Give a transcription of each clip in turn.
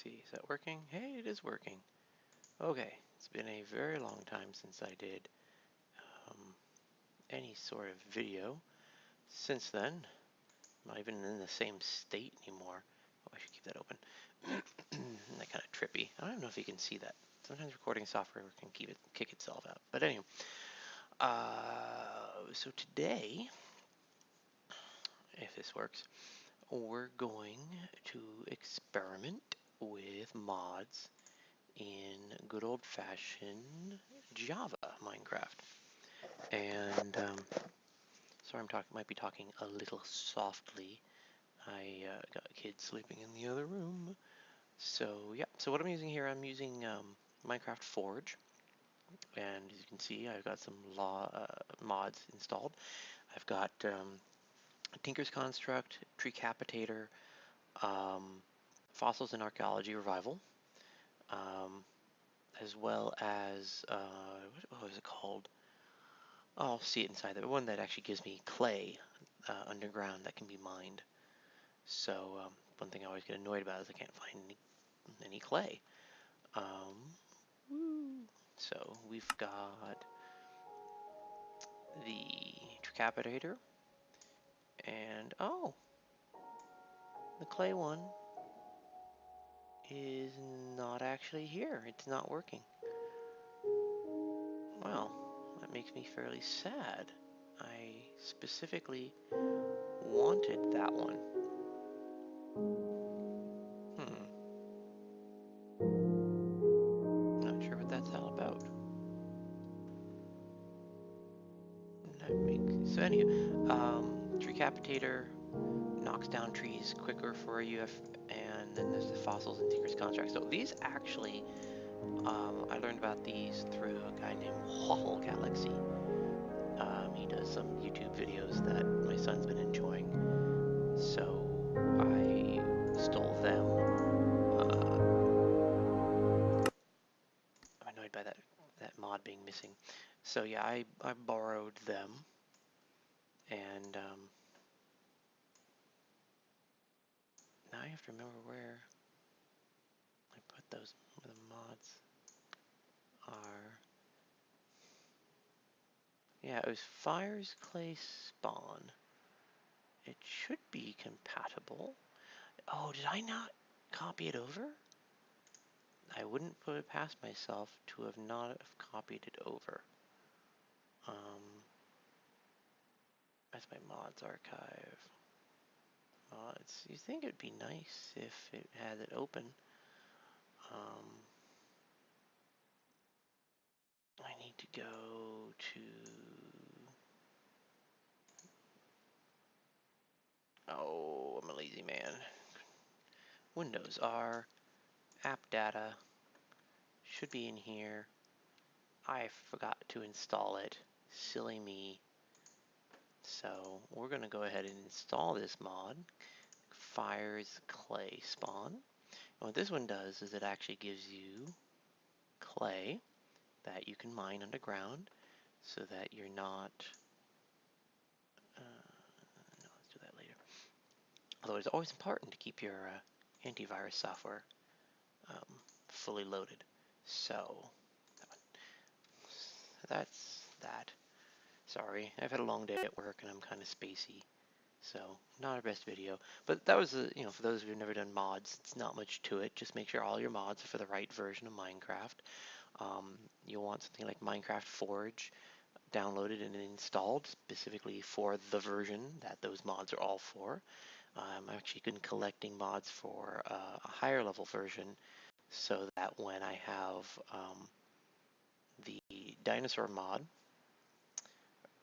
see, is that working? Hey, it is working. Okay, it's been a very long time since I did any sort of video. Since then, I'm not even in the same state anymore. Oh, I should keep that open. That kind of trippy. I don't know if you can see that. Sometimes recording software can kick itself out. But anyway, so today, if this works, we're going to experiment with mods in good old-fashioned Java Minecraft. And sorry, might be talking a little softly. I got kids sleeping in the other room. So yeah, so what I'm using here, I'm using Minecraft Forge, and as you can see, I've got some mods installed. I've got Tinker's Construct, Treecapitator, um, Fossils and Archaeology Revival, um, as well as what was it called? Oh, I'll see it inside. The one that actually gives me clay underground that can be mined. So one thing I always get annoyed about is I can't find any clay. So we've got the Tricapitator, and oh, the clay one is not actually here. It's not working. Well, that makes me fairly sad. I specifically wanted that one. Not sure what that's all about. So anyway, Tricapitator knocks down trees quicker for you, and then there's the Fossils and Tinker's Contract. So these actually, I learned about these through a guy named Waffle Galaxy. He does some YouTube videos that my son's been enjoying. So I stole them. I'm annoyed by that mod being missing. So yeah, I borrowed them, and now I have to remember where I put those. Where the mods are. Yeah, it was Fire's Clay Spawn. It should be compatible. Oh, did I not copy it over? I wouldn't put it past myself to have not have copied it over. That's my mods archive. Mods. You think it'd be nice if it had it open. I need to go to... Oh, I'm a lazy man. Windows R, app data, should be in here. I forgot to install it. Silly me. So we're going to go ahead and install this mod, Fire's Clay Spawn. And what this one does is it actually gives you clay that you can mine underground so that you're not... no, let's do that later. Although it's always important to keep your antivirus software fully loaded. So that's that. Sorry, I've had a long day at work and I'm kind of spacey, so not our best video. But that was, for those who've never done mods, it's not much to it. Just make sure all your mods are for the right version of Minecraft. You'll want something like Minecraft Forge downloaded and installed specifically for the version that those mods are all for. I've actually been collecting mods for a higher level version so that when I have the Dinosaur mod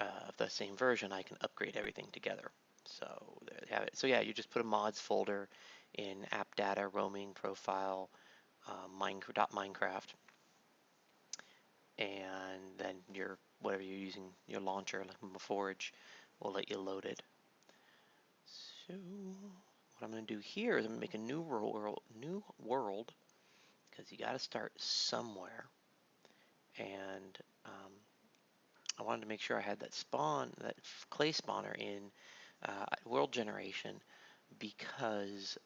of the same version, I can upgrade everything together. So there you have it. So yeah, you just put a mods folder in app data, roaming, profile, Minecraft, and then whatever you're using, your launcher, like Forge, will let you load it. So what I'm going to do here is I'm going to make a new world, because you got to start somewhere. And I wanted to make sure I had that clay spawner in world generation, because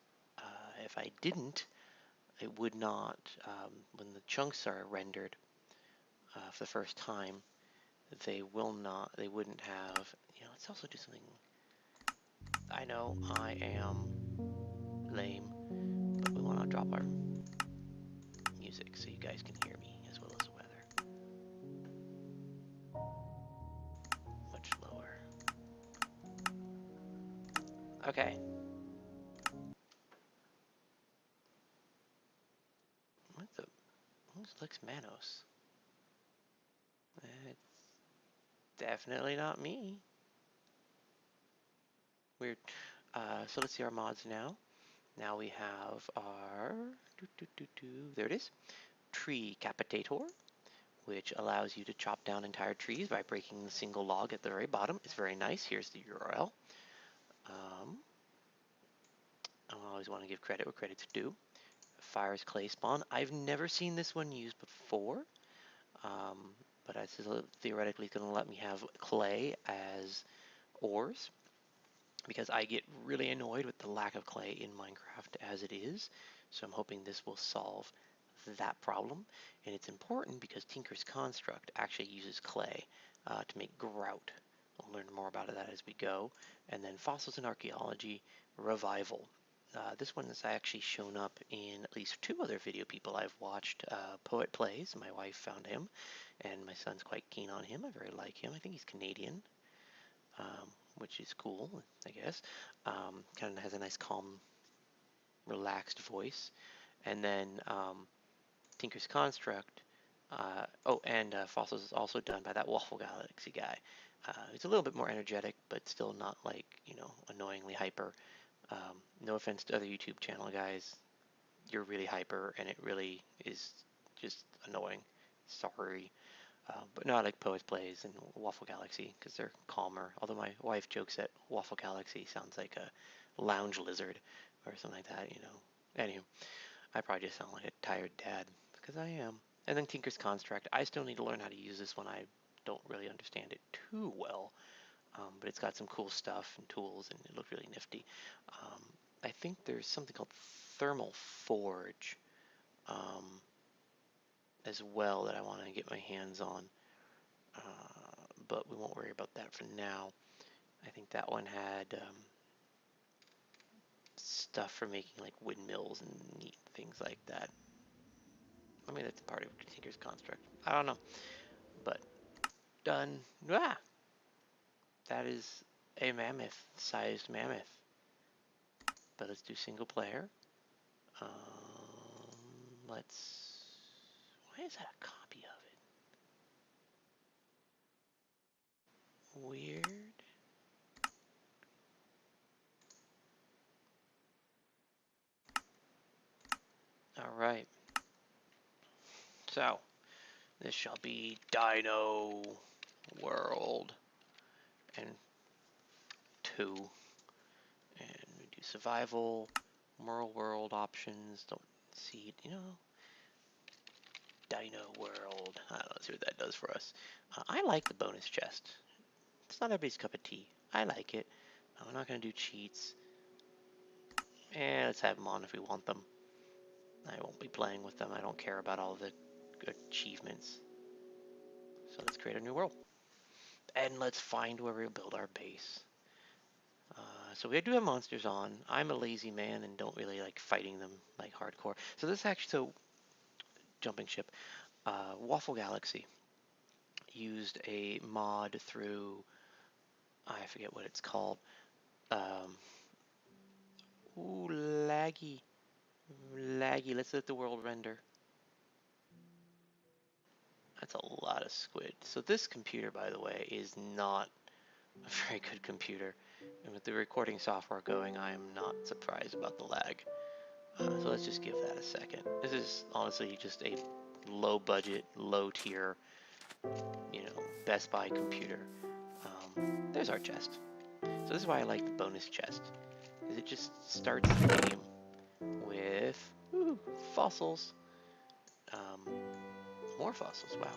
if I didn't, it would not, when the chunks are rendered for the first time, they wouldn't have, let's also do something. I know I am lame, but we want to drop our music so you guys can hear me as well as the weather. Much lower. Okay. Who's Lex Manos? It's definitely not me. Weird. So let's see our mods now. Now we have our, there it is, Tree Capitator, which allows you to chop down entire trees by breaking the single log at the very bottom. It's very nice. Here's the URL. I always want to give credit where credit's due. Fires clay spawn. I've never seen this one used before, but it's theoretically going to let me have clay as ores, because I get really annoyed with the lack of clay in Minecraft as it is. So I'm hoping this will solve that problem. And it's important because Tinker's Construct actually uses clay to make grout. We'll learn more about that as we go. And then Fossils and Archaeology Revival. This one has actually shown up in at least 2 other video people I've watched. Poet Plays, my wife found him, and my son's quite keen on him. I very like him. I think he's Canadian. Which is cool, I guess. Kind of has a nice, calm, relaxed voice. And then Tinker's Construct. Fossils is also done by that Waffle Galaxy guy. He's a little bit more energetic, but still not like, annoyingly hyper. No offense to other YouTube channel guys. You're really hyper, and it really is just annoying. Sorry. But not like Poets Plays and Waffle Galaxy, because they're calmer. Although my wife jokes that Waffle Galaxy sounds like a lounge lizard or something like that, Anywho, I probably just sound like a tired dad, because I am. And then Tinker's Construct. I still need to learn how to use this one. I don't really understand it too well, but it's got some cool stuff and tools, and it looked really nifty. I think there's something called Thermal Forge as well that I want to get my hands on. But we won't worry about that for now. I think that one had stuff for making like windmills and neat things like that. I mean, that's part of Tinker's Construct. I don't know. But done. Ah! That is a mammoth-sized mammoth. But let's do single player. Let's... Why is that a copy of it? Weird. Alright. So, this shall be Dino World. And 2. And we do survival, Merle World options, don't see it, Dino World. I don't know, let's see what that does for us. I like the bonus chest. It's not everybody's cup of tea. I like it. We're not going to do cheats. Let's have them on if we want them. I won't be playing with them. I don't care about all the achievements. So let's create a new world. And let's find where we'll build our base. So we do have monsters on. I'm a lazy man and don't really like fighting them like hardcore. So this actually, jumping ship, Waffle Galaxy used a mod through, I forget what it's called. Laggy. Let's let the world render. That's a lot of squid. So this computer, by the way, is not a very good computer. And with the recording software going, I am not surprised about the lag. So let's just give that a second. This is honestly just a low budget, low tier, Best Buy computer. There's our chest. So this is why I like the bonus chest. Is it just starts the game with fossils. More fossils, wow.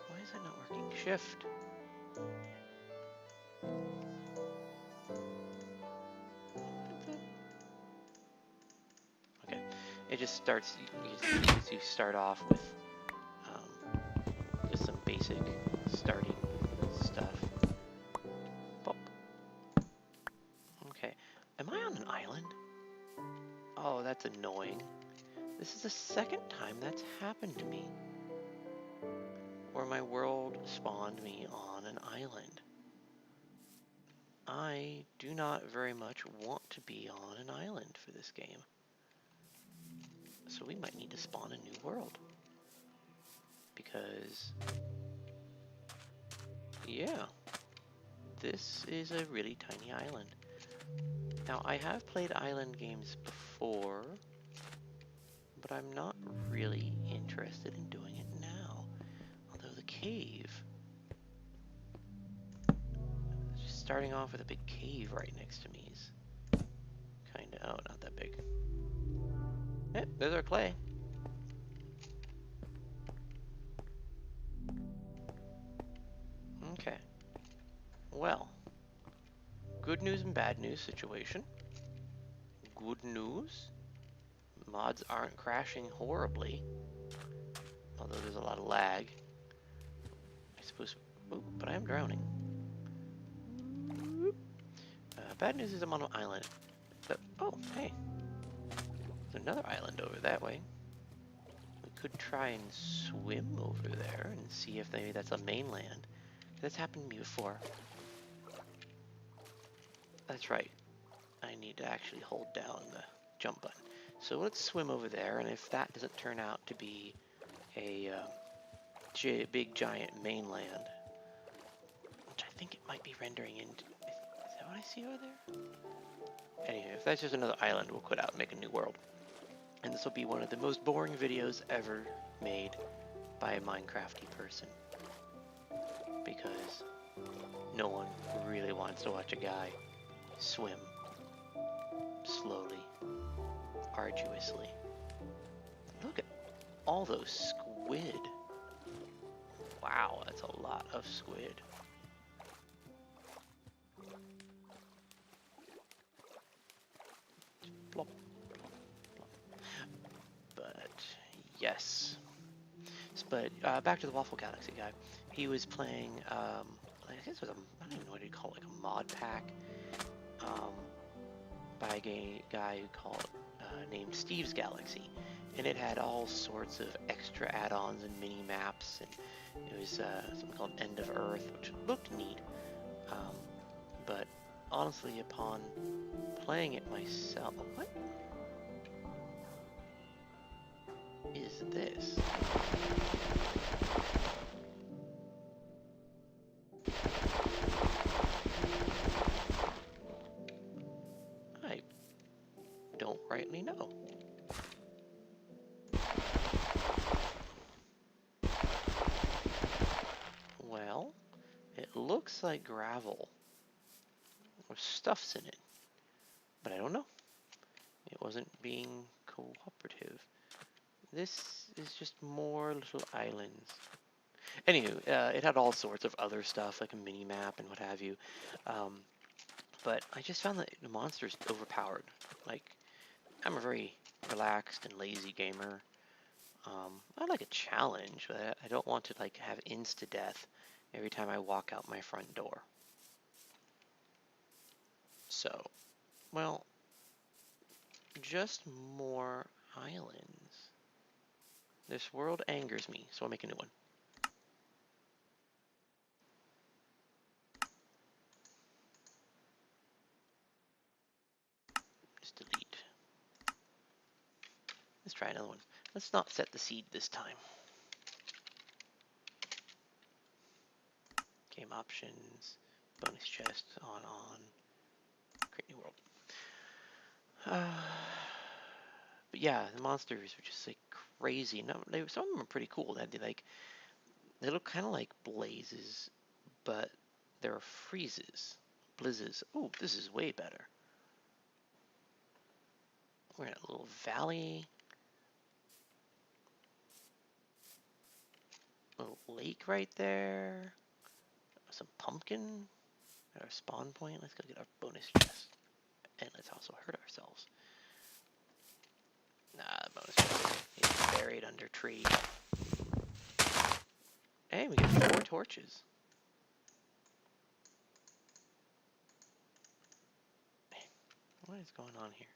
Why is that not working? Shift. Okay, It just starts. You start off with just some basic starting stuff. Pop. Okay. Am I on an island? Oh, that's annoying. This is the second time that's happened to me, where my world spawned me on an island. I do not very much want to be on an island for this game. So we might need to spawn a new world. Because, yeah, this is a really tiny island. Now, I have played island games before, but I'm not really interested in doing it now. Although the cave, just starting off with a big cave right next to me is kinda, oh, not that big. Eh, there's our clay. Okay. Well, good news and bad news situation. Good news, mods aren't crashing horribly, although there's a lot of lag. I suppose, oh, but I am drowning. Bad news is I'm on an island. But, oh, hey, there's another island over that way. We could try and swim over there and see if maybe that's a mainland. That's happened to me before. That's right. I need to actually hold down the jump button. So let's swim over there, and if that doesn't turn out to be a big giant mainland, which I think it might be rendering into... Is that what I see over there? Anyway, if that's just another island, we'll quit out and make a new world. And this will be one of the most boring videos ever made by a Minecrafty person. Because no one really wants to watch a guy swim slowly, arduously. Look at all those squid. Wow, that's a lot of squid. Plop, plop, plop. But yes. But back to the Waffle Galaxy guy. He was playing, I guess it was I don't even know what you'd call it, like a mod pack, by a guy who called named Steve's Galaxy, and it had all sorts of extra add-ons and mini maps, and it was something called End of Earth, which looked neat. But honestly, upon playing it myself, what is this? I don't rightly know. Well, it looks like gravel, or stuff's in it, but I don't know. It wasn't being cooperative. This is just more little islands. Anywho, it had all sorts of other stuff, like a mini map and what have you. But I just found that the monster's overpowered. Like, I'm a very relaxed and lazy gamer. I like a challenge, but I don't want to like have insta-death every time I walk out my front door. So, well, just more islands. This world angers me, so I'll make a new one. Just delete. Let's try another one. Let's not set the seed this time. Game options, bonus chest, on. Create new world. But yeah, the monsters were just like crazy. No, some of them are pretty cool. They look kind of like blazes, but they're freezes, blizzes. Oh, this is way better. We're in a little valley, a little lake right there. Some pumpkin at our spawn point. Let's go get our bonus chest, and let's also hurt ourselves. bonus chest. It's buried under tree. Hey, we get 4 torches. What is going on here?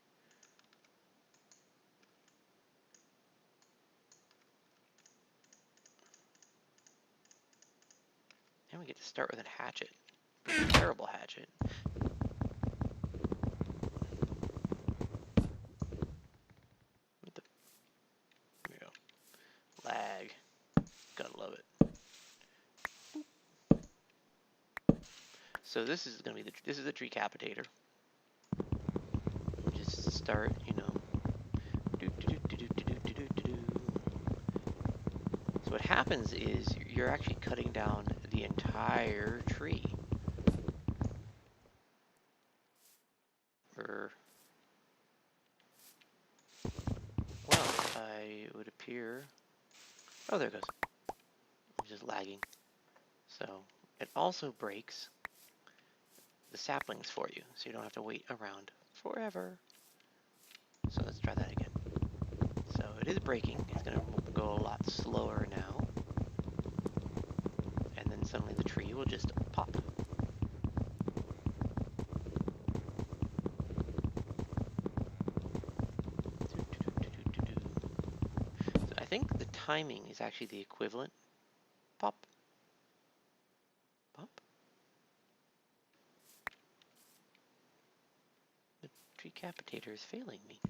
And we get to start with a hatchet. A terrible hatchet. What the? There we go. Lag. Gotta love it. So this is gonna be this is the tree capitator. Just start, you know. So what happens is you're actually cutting down the entire tree. Well, I would appear. Oh, there it goes. I'm just lagging. So it also breaks the saplings for you, so you don't have to wait around forever. So let's try that again. So it is breaking. It's going to go a lot slower now. And then suddenly the tree will just pop. So I think the timing is actually the equivalent. Pop. Pop. The tree capitator is failing me.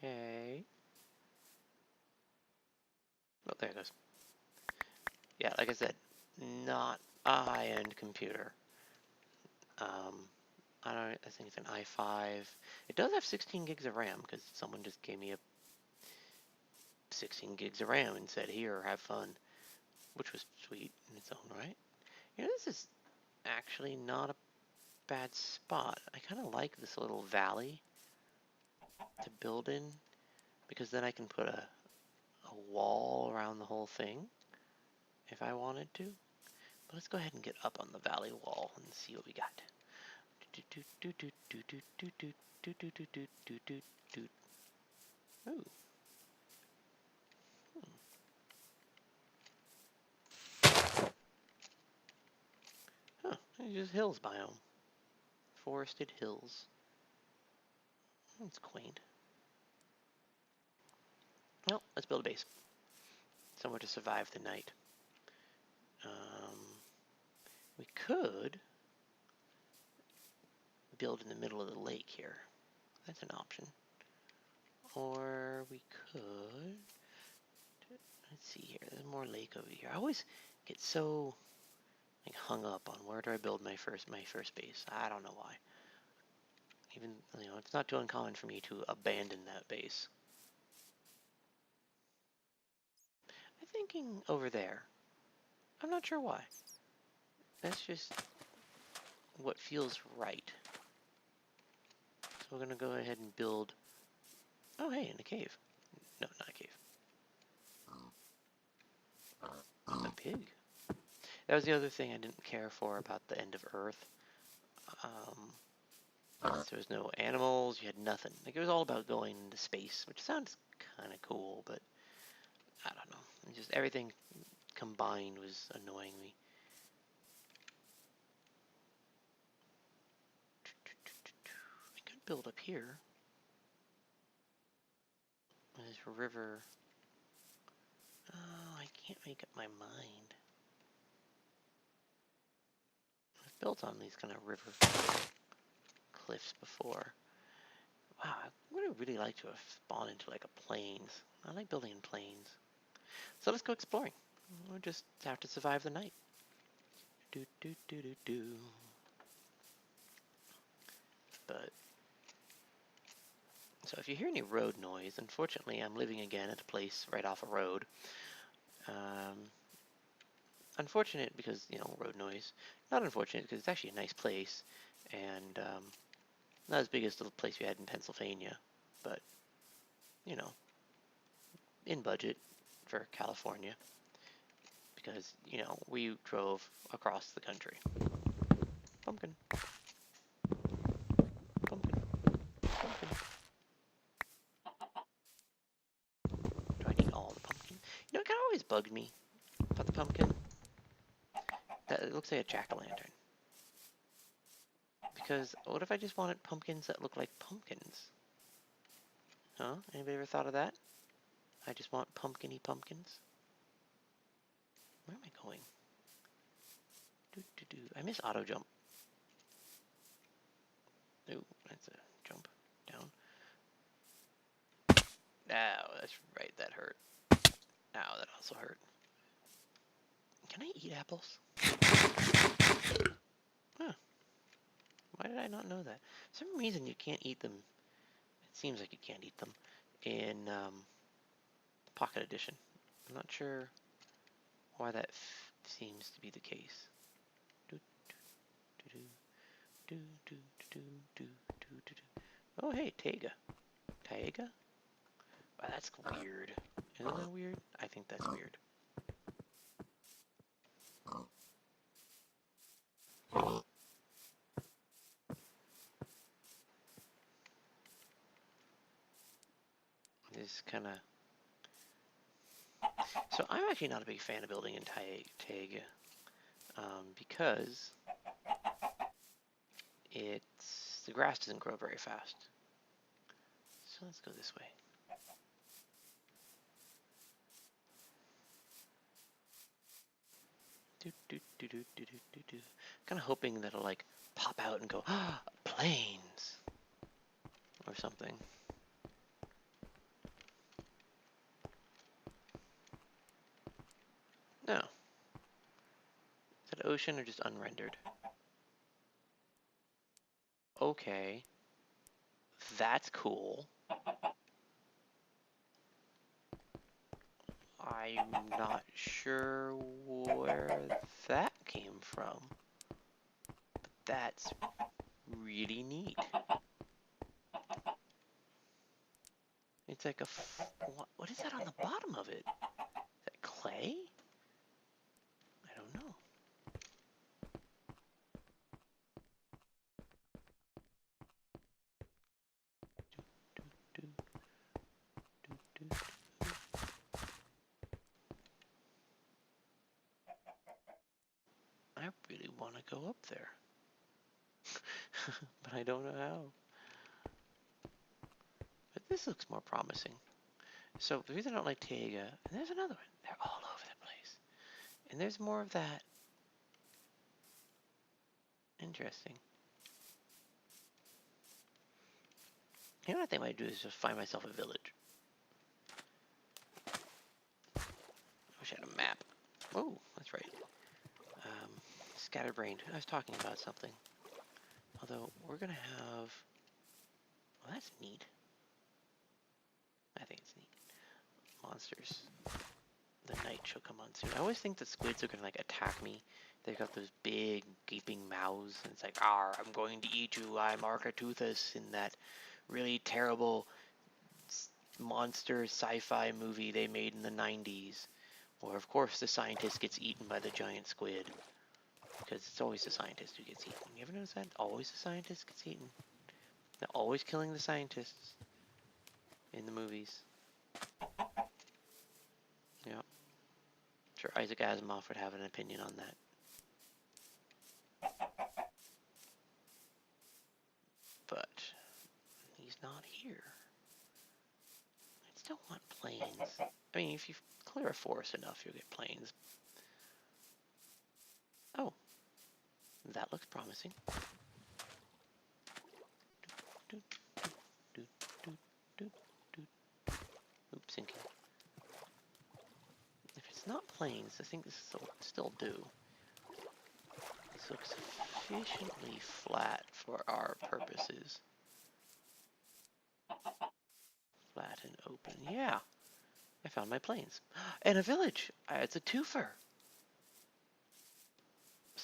Okay. Oh, there it goes. Yeah, like I said, not a high-end computer. I think it's an i5. It does have 16 gigs of RAM because someone just gave me a 16 gigs of RAM and said, "Here, have fun," which was sweet in its own right. You know, this is actually not a bad spot. I kind of like this little valley to build in because then I can put a wall around the whole thing if I wanted to. But let's go ahead and get up on the valley wall and see what we got. Ooh. Huh, it's just hills biome. Forested hills. That's quaint. Well, let's build a base. Somewhere to survive the night. We could build in the middle of the lake here. That's an option. Or we could... Let's see here. There's more lake over here. I always get so like hung up on where do I build my first base. I don't know why. Even, you know, it's not too uncommon for me to abandon that base. I'm thinking over there. I'm not sure why. That's just what feels right. So we're gonna go ahead and build. Oh, hey, in a cave. No, not a cave. A pig. That was the other thing I didn't care for about the end of Earth. There was no animals, you had nothing. Like, it was all about going into space, which sounds kind of cool, but I don't know. Just everything combined was annoying me. I could build up here. This river. Oh, I can't make up my mind. I've built on these kind of river cliffs before. Wow, I would really like to have spawned into like a plains. I like building in plains. So let's go exploring. We'll just have to survive the night. Do do do do do. But so if you hear any road noise, unfortunately I'm living again at a place right off a road. unfortunate because, you know, road noise. Not unfortunate because it's actually a nice place, and not as big as the place we had in Pennsylvania, but, you know, in budget for California because, you know, we drove across the country. Pumpkin. Pumpkin. Pumpkin. Do I need all the pumpkin? You know, it kind of always bugged me about the pumpkin. That it looks like a jack-o'-lantern. Because what if I just wanted pumpkins that look like pumpkins? Huh? Anybody ever thought of that? I just want pumpkin-y pumpkins. Where am I going? I miss auto jump. Ooh, that's a jump down. Ow, that's right, that hurt. Ow, that also hurt. Can I eat apples? Huh. Why did I not know that? For some reason you can't eat them. It seems like you can't eat them in Pocket Edition. I'm not sure why that seems to be the case. Oh, hey, Taiga. Taiga? Wow, that's weird. Isn't that weird? I think that's weird. This kind of... So I'm actually not a big fan of building in Taiga because the grass doesn't grow very fast. So let's go this way. Kind of hoping that it'll like pop out and go, ah, planes, or something. No. Is that ocean or just unrendered? Okay. That's cool. I'm not sure where that came from. But that's really neat. It's like what is that on the bottom of it? Is that clay? I don't know. I really want to go up there. But I don't know how. But this looks more promising. So the reason I don't like Taiga, and there's another one. They're all over the place. And there's more of that. Interesting. You know what I think I might do is just find myself a village. I wish I had a map. Oh, that's right. Scatterbrained. I was talking about something. Although, we're going to have... Well, that's neat. I think it's neat. Monsters. The night shall come on soon. I always think the squids are going to, like, attack me. They've got those big, gaping mouths, and it's like, "Arr, I'm going to eat you. I'm Architeuthis," in that really terrible monster sci-fi movie they made in the 90s. Or, of course, the scientist gets eaten by the giant squid. Because it's always the scientist who gets eaten. You ever notice that? Always the scientist gets eaten. They're always killing the scientists in the movies. Yeah. Sure, Isaac Asimov would have an opinion on that. But he's not here. I still want planes. I mean, if you clear a forest enough, you'll get planes. Oh, that looks promising. Oops, sinking. If it's not planes, I think this will still do. This looks sufficiently flat for our purposes. Flat and open. Yeah, I found my planes. And a village. It's a twofer.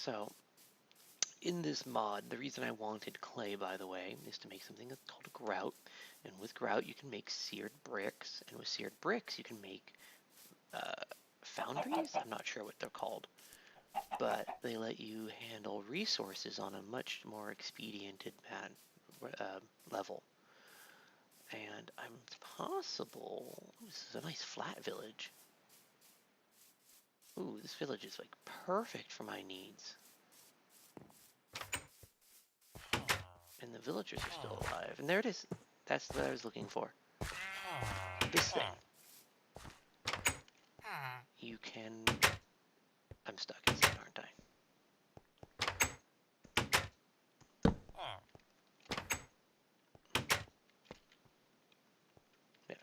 So, in this mod, the reason I wanted clay, by the way, is to make something that's called grout. And with grout, you can make seared bricks. And with seared bricks, you can make foundries? I'm not sure what they're called. But they let you handle resources on a much more expediented level. And it's possible... This is a nice flat village. Ooh, this village is like perfect for my needs. And the villagers are still alive. And there it is. That's what I was looking for. This thing. You can... I'm stuck inside, aren't I? Yeah.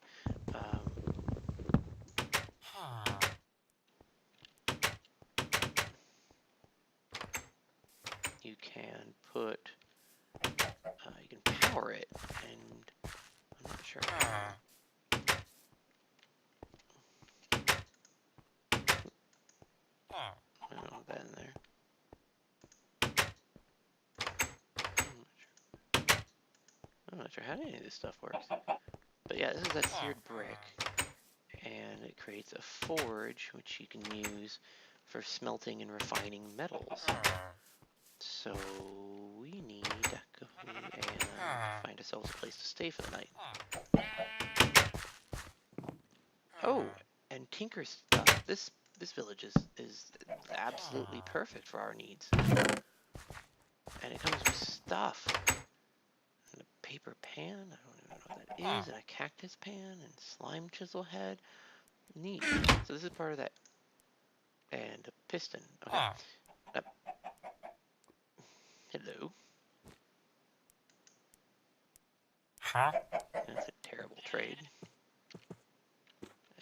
You can put... you can power it, and I'm not sure how. I don't know that in there. I'm not sure how any of this stuff works. But yeah, this is that seared brick, and it creates a forge, which you can use for smelting and refining metals. So we need to go and find ourselves a place to stay for the night. Oh, and Tinker's stuff. This village is absolutely perfect for our needs. And it comes with stuff. And a paper pan, I don't even know what that is, and a cactus pan, and slime chisel head. Neat. So this is part of that. And a piston. Okay. Hello. That's a terrible trade.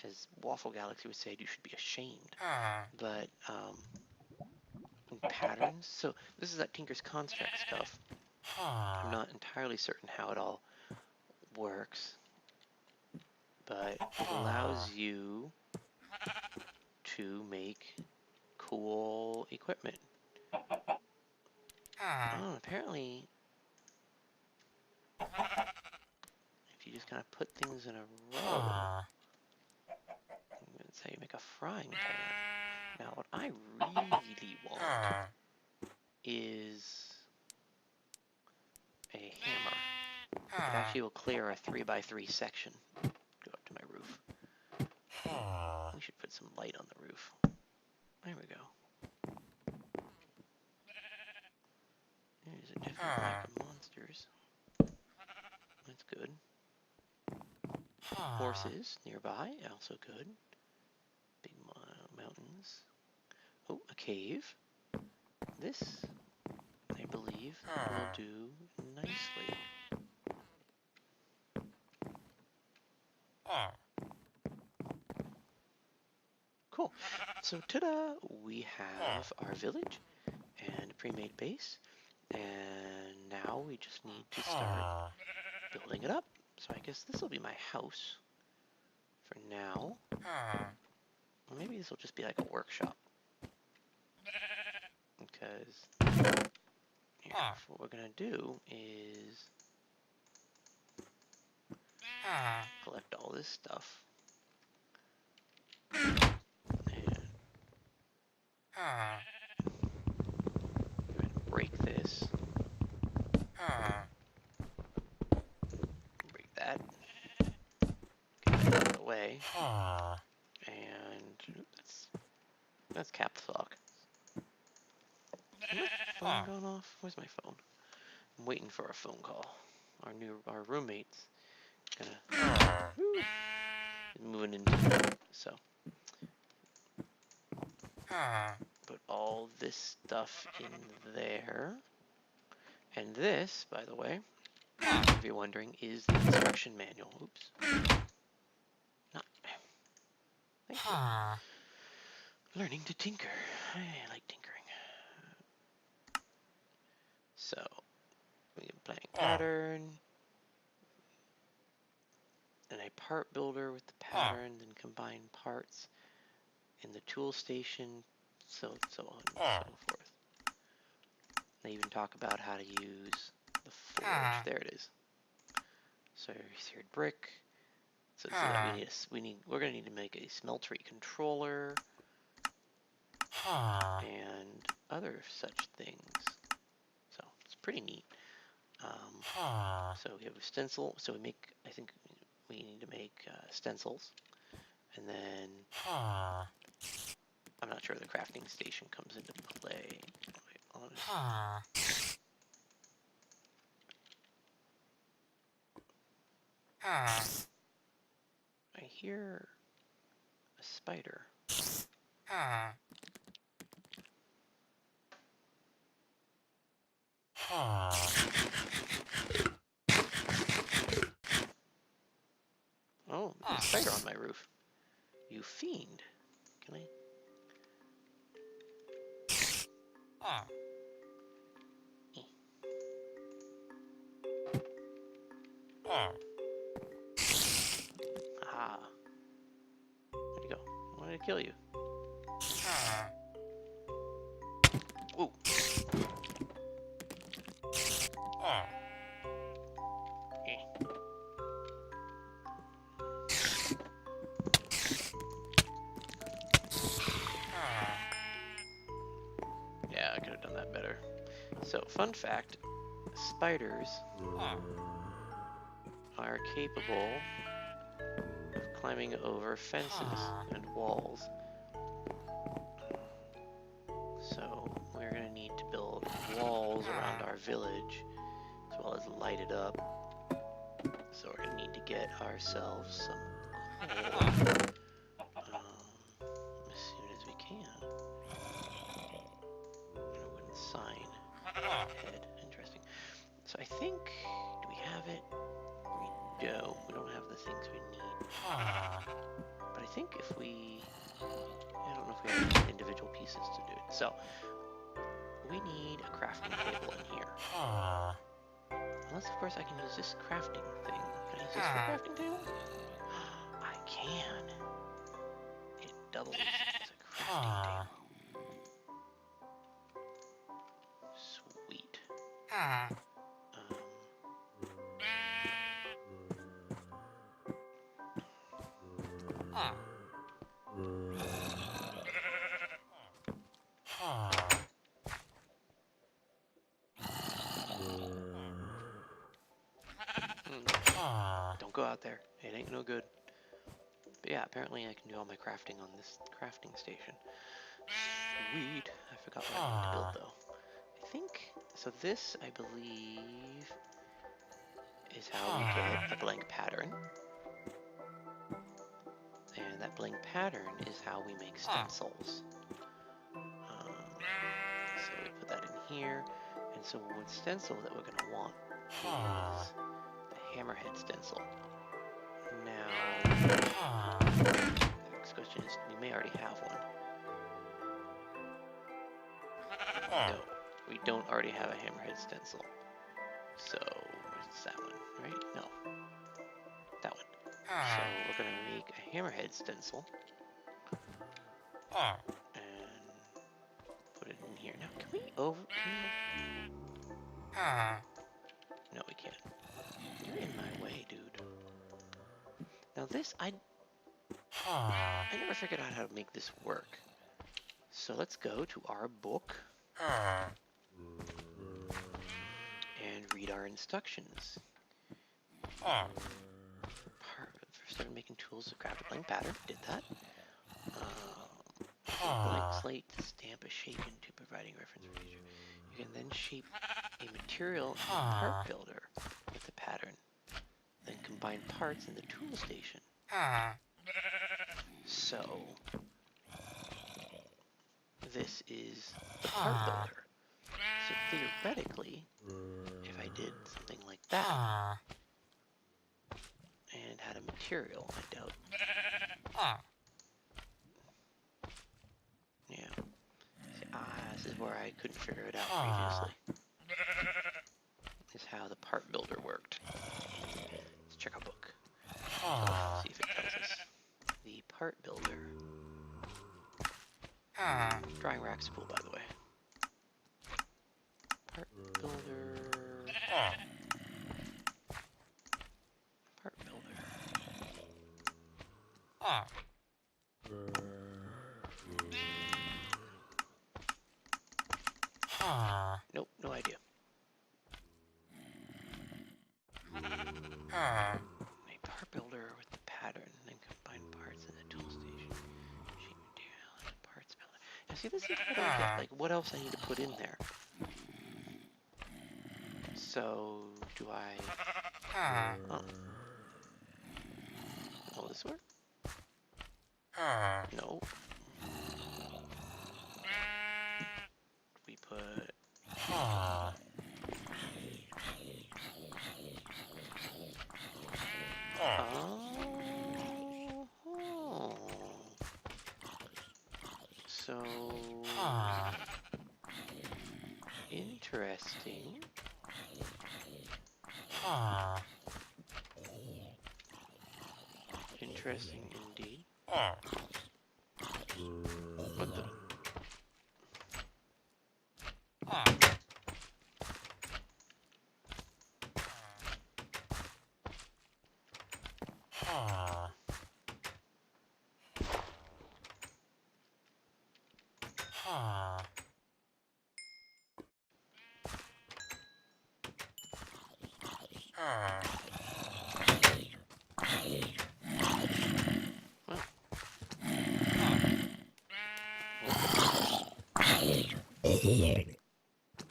As Waffle Galaxy would say, you should be ashamed. But, patterns. So this is that Tinker's Construct stuff. I'm not entirely certain how it all works, but it allows you to make cool equipment. Oh, apparently, if you just kind of put things in a row, that's how you make a frying pan. Now, what I really want is a hammer. It actually will clear a 3x3 section. Go up to my roof. We should put some light on the roof. There we go. There's a different pack of monsters. That's good. Horses nearby, also good. Big mountains. Oh, a cave. This, I believe, will do nicely. Cool. So, ta-da! We have our village and a pre-made base. And now we just need to start building it up. So I guess this will be my house for now. Or maybe this will just be like a workshop. Because what we're going to do is collect all this stuff. And break this. Break that. Get that out of the way. And that's caps lock. Is my phone going off? Where's my phone? I'm waiting for a phone call. Our roommate's gonna moving into so put all this stuff in there. And this, by the way, if you're wondering, is the instruction manual. Oops. Not. Thank you. Learning to tinker. I like tinkering. So we get planning pattern. And a part builder with the pattern, then combine parts in the tool station, so on and so forth. They even talk about how to use the forge. There it is. So seared brick. So to see that we're gonna need to make a smeltery controller and other such things. So it's pretty neat. So we have a stencil. So I think we need to make stencils, and then I'm not sure the crafting station comes into play. I hear a spider. Oh, there's a spider on my roof. You fiend. Can I? Ah. Where'd you go? I wanted to kill you. Whoa. Yeah, I could have done that better. So, fun fact, spiders are capable of climbing over fences and walls. So, we're going to need to build walls around our village, as well as light it up. So we're going to need to get ourselves some coal as soon as we can. And a wooden sign. Head. Interesting. So I think, do we have it? We don't. We don't have the things we need. But I think if we, I don't know if we have individual pieces to do it. So we need a crafting table in here. Unless, of course, I can use this crafting thing. Can I use this for crafting table? I can. It doubles as a crafting table. Sweet. Don't go out there. It ain't no good. But yeah, apparently I can do all my crafting on this crafting station. Sweet. I forgot what I need to build though. I think, so this, I believe, is how we get a blank pattern. And that blank pattern is how we make stencils. So we put that in here. And so one stencil that we're going to want is the hammerhead stencil. Now, the next question is, we may already have one. No, we don't already have a hammerhead stencil. So, where's that one, right? No. That one. So, we're going to make a hammerhead stencil. And put it in here. Now, can we No, we can't. You're in my way, dude. Now this, I never figured out how to make this work. So let's go to our book and read our instructions. First started making tools to craft a blank pattern. Did that. Blank slate to stamp a shape into providing reference feature. You can then shape a material in the part builder with the pattern. Then combine parts in the tool station. So this is the part builder. So theoretically, if I did something like that and had a material, I doubt. Yeah. See, this is where I couldn't figure it out previously. This is how the part builder worked. Let's check our book. See if it tells us. The part builder. Drying rack's cool, by the way. Part builder. Nope, no idea. A part builder with the pattern, then combine parts in the tool station. Sheet material and parts builder. Now see, this is what I get. Like, what else I need to put in there? So, do I... Oh. Will this work? No. We put... Oh. So... Interesting. Interesting indeed. What the...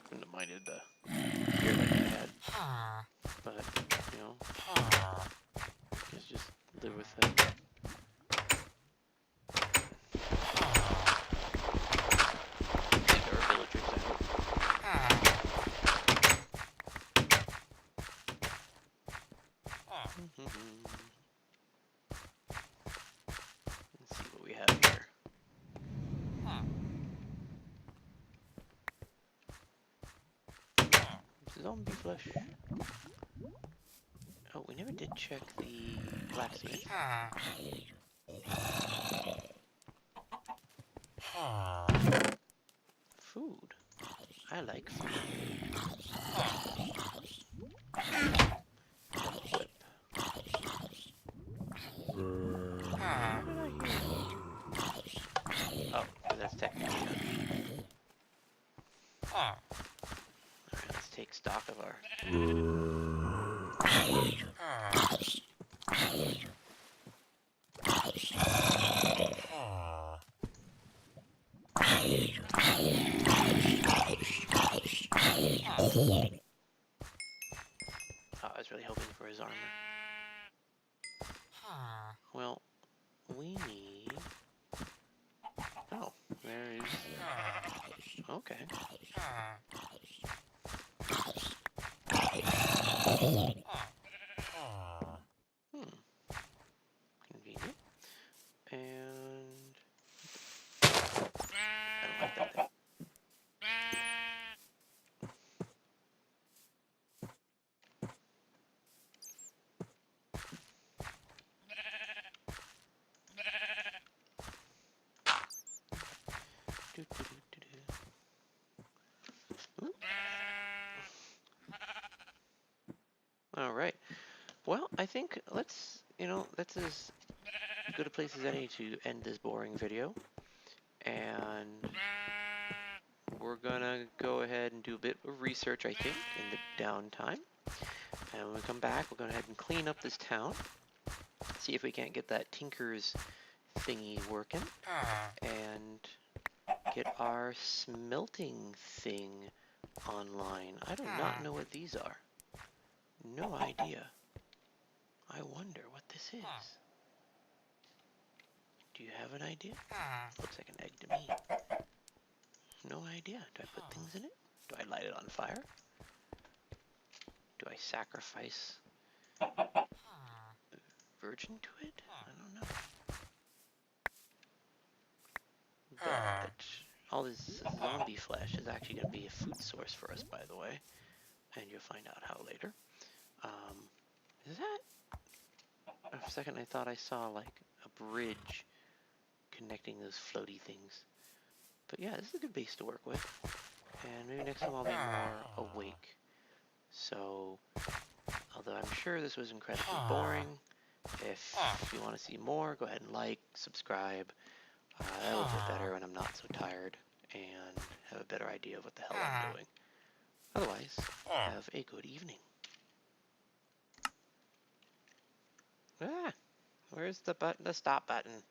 Wouldn't have minded the gear that I had. But, you know, just live with it. There are villagers, I hope. Let's see what we have here. Zombie flesh. Oh, we never did check the blacksmith. Food. I like food. Whip. How did I hear? Oh, that's technically done. Alright, let's take stock of our... Oh, I was really hoping for his armor. Well, we need... Oh, there is... Okay. Convenient. And... I don't like that thing. All right. Well, I think let's, that's as good a place as any to end this boring video. And we're gonna go ahead and do a bit of research, I think, in the downtime. And when we come back, we'll go ahead and clean up this town. See if we can't get that Tinker's thingy working. And get our smelting thing online. I do not know what these are. No idea. I wonder what this is. Do you have an idea? Looks like an egg to me. No idea. Do I put things in it? Do I light it on fire? Do I sacrifice virgin to it? I don't know. But all this zombie flesh is actually going to be a food source for us, by the way. And you'll find out how later. Is that... For a second I thought I saw like a bridge connecting those floaty things. But yeah, this is a good base to work with. And maybe next time I'll be more awake So, although I'm sure this was incredibly boring, if you want to see more, go ahead and like, subscribe. That will feel better when I'm not so tired and have a better idea of what the hell I'm doing. Otherwise, have a good evening. Ah, where's the button? The stop button.